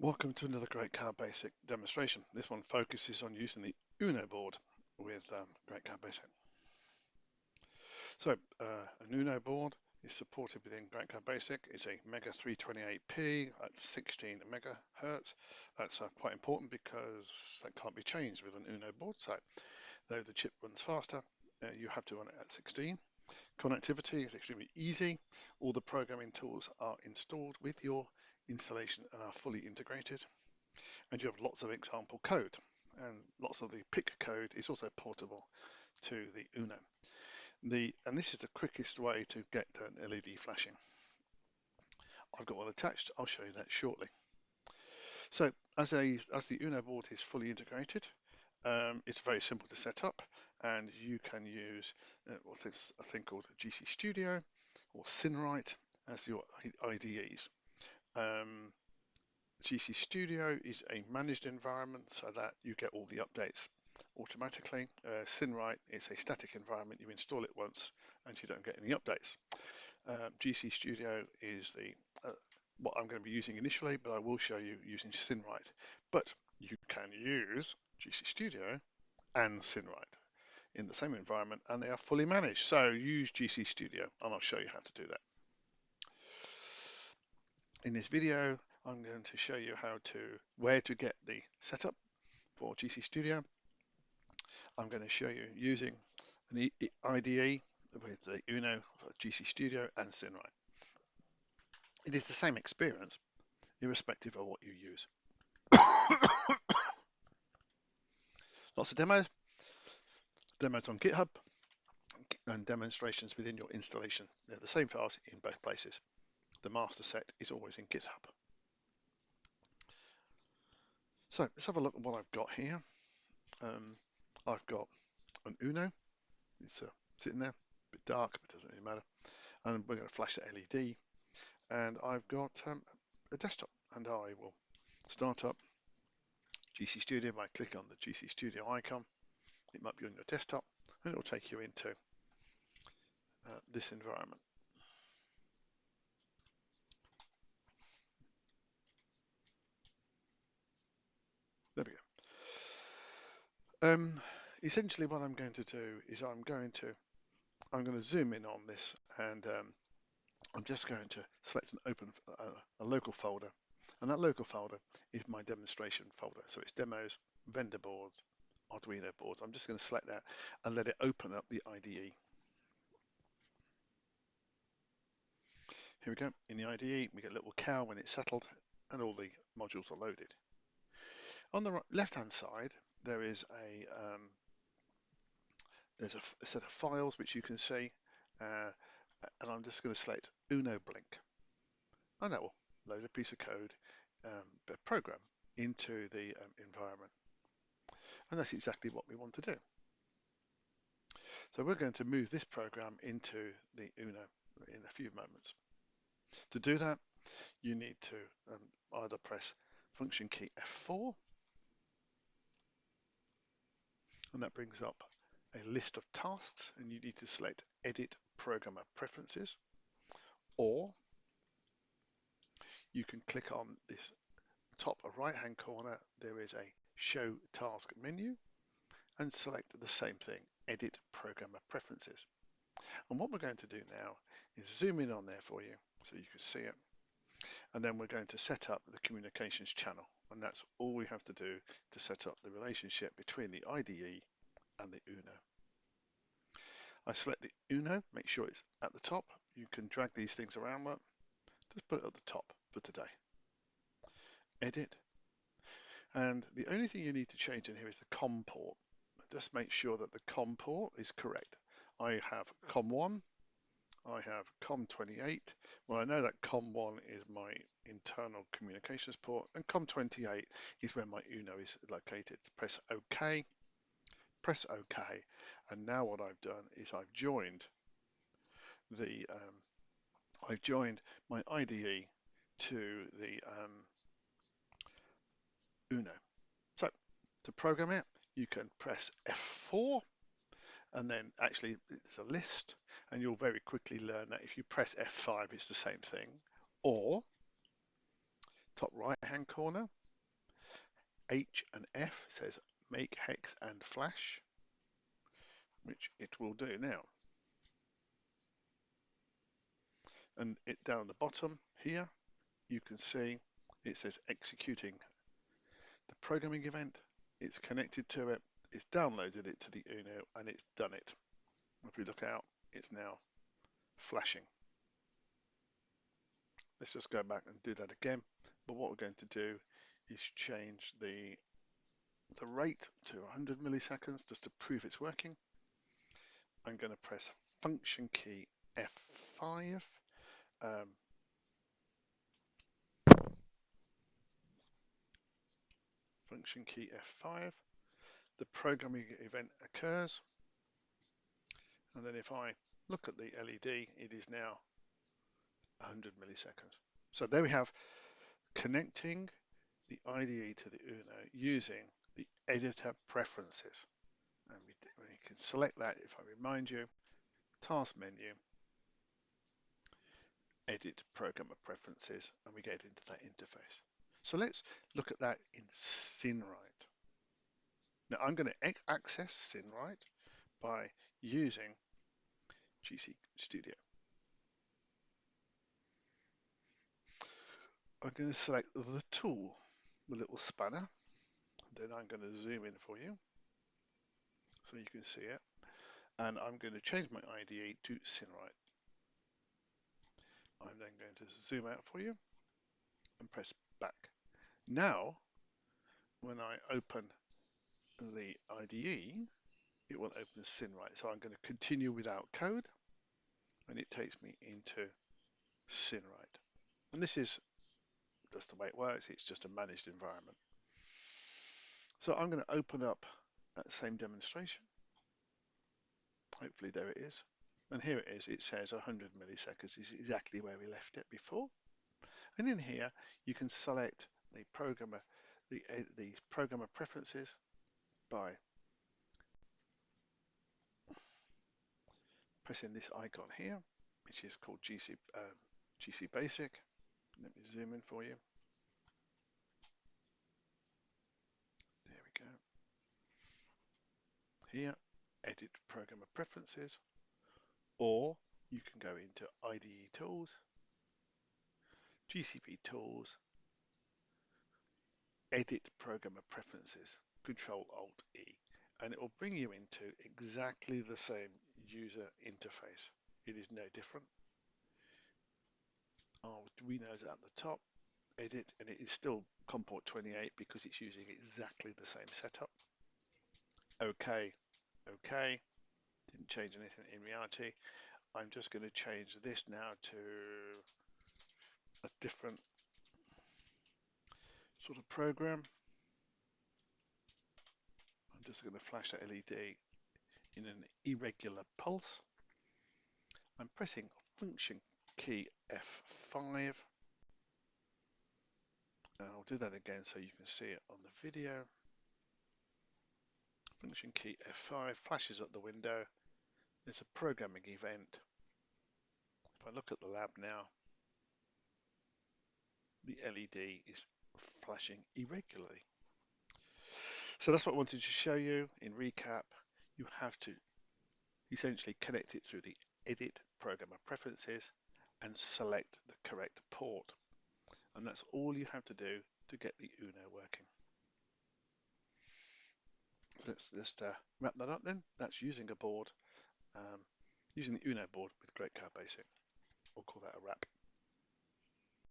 Welcome to another Great Cow Basic demonstration. This one focuses on using the Uno board with Great Cow Basic. So an Uno board is supported within Great Cow Basic. It's a Mega 328p at 16 megahertz. That's quite important because that can't be changed with an Uno board. So though the chip runs faster, you have to run it at 16. Connectivity is extremely easy. All the programming tools are installed with your installation and are fully integrated. And you have lots of example code, and lots of the pick code is also portable to the Uno. And this is the quickest way to get an LED flashing. I've got one attached. I'll show you that shortly. So as the Uno board is fully integrated, it's very simple to set up, and you can use what's a thing called GCstudio or SynWrite as your IDEs. GCstudio is a managed environment so that you get all the updates automatically. SynWrite is a static environment. You install it once and you don't get any updates. GCstudio is what I'm going to be using initially, but I will show you using SynWrite. But you can use GCstudio and SynWrite in the same environment, and they are fully managed. So use GCstudio, and I'll show you how to do that. In this video, I'm going to show you where to get the setup for GCstudio. I'm going to show you using an IDE with the Uno for GCstudio and SynWrite. It is the same experience, irrespective of what you use. Lots of demos on GitHub, and demonstrations within your installation. They're the same files in both places. The master set is always in GitHub. So let's have a look at what I've got here. I've got an Uno. It's sitting there, a bit dark, but it doesn't really matter. And we're going to flash the LED. And I've got a desktop, and I will start up GCstudio by clicking on the GCstudio icon. It might be on your desktop, and it will take you into this environment. There we go. Essentially, what I'm going to do is I'm going to zoom in on this, and I'm just going to select and open a local folder, and that local folder is my demonstration folder. So it's demos, vendor boards, Arduino boards. I'm just going to select that and let it open up the IDE. Here we go. In the IDE, we get a little cow when it's settled, and all the modules are loaded. On the left-hand side, there is there's a set of files which you can see, and I'm just going to select Uno Blink, and that will load a piece of code, a program into the environment, and that's exactly what we want to do. So we're going to move this program into the Uno in a few moments. To do that, you need to either press function key F4, and that brings up a list of tasks, and you need to select Edit Programmer Preferences, or you can click on this top right-hand corner. There is a Show Task menu, and select the same thing, Edit Programmer Preferences. And what we're going to do now is zoom in on there for you so you can see it. And then we're going to set up the communications channel. And that's all we have to do to set up the relationship between the IDE and the Uno. I select the Uno, make sure it's at the top. You can drag these things around, but just put it at the top for today. Edit. And the only thing you need to change in here is the COM port. Just make sure that the COM port is correct. I have COM1, I have COM28. Well, I know that COM1 is my internal communications port, and COM28 is where my Uno is located. Press OK, and now what I've done is I've joined my IDE to the Uno. So to program it, you can press F4, and then actually it's a list, and you'll very quickly learn that if you press F5 it's the same thing, or top right hand corner, H and F says make hex and flash, which it will do now. And it down the bottom here, you can see it says executing the programming event. It's connected to it, it's downloaded it to the Uno, and it's done it. If we look out, it's now flashing. Let's just go back and do that again. But what we're going to do is change the rate to 100 milliseconds just to prove it's working. I'm going to press function key F5. Function key F5. The programming event occurs. And then if I look at the LED, it is now 100 milliseconds. So there we have connecting the IDE to the Uno using the editor preferences. And we can select that if I remind you, task menu, edit programmer preferences, and we get into that interface. So let's look at that in SynWrite. Now I'm going to access SynWrite by using GCstudio. I'm going to select the tool, the little spanner, then I'm going to zoom in for you so you can see it, and I'm going to change my IDE to SynWrite. I'm then going to zoom out for you and press back. Now, when I open the IDE, it will open SynWrite. So I'm going to continue without code, and it takes me into SynWrite. And this is just the way it works. It's just a managed environment. So I'm going to open up that same demonstration. Hopefully there it is. And here it is. It says 100 milliseconds is exactly where we left it before. And in here, you can select the programmer preferences by pressing this icon here, which is called GCBasic. Let me zoom in for you. There we go. Here, edit programmer preferences, or you can go into IDE tools, GCP tools, edit programmer preferences, Control Alt E, and it will bring you into exactly the same user interface. It is no different. Arduino is at the top, edit, and it is still COM-port 28 because it's using exactly the same setup. Okay, okay, didn't change anything in reality. I'm just going to change this now to a different sort of program. I'm just going to flash that LED in an irregular pulse. I'm pressing function key F5. I'll do that again so you can see it on the video. Function key F5 flashes up the window. There's a programming event. If I look at the lab now, the LED is flashing irregularly. So that's what I wanted to show you. In recap, you have to essentially connect it through the edit programmer preferences and select the correct port. And that's all you have to do to get the Uno working. Let's just wrap that up then. That's using a board, using the Uno board with Great Cow BASIC. We'll call that a wrap.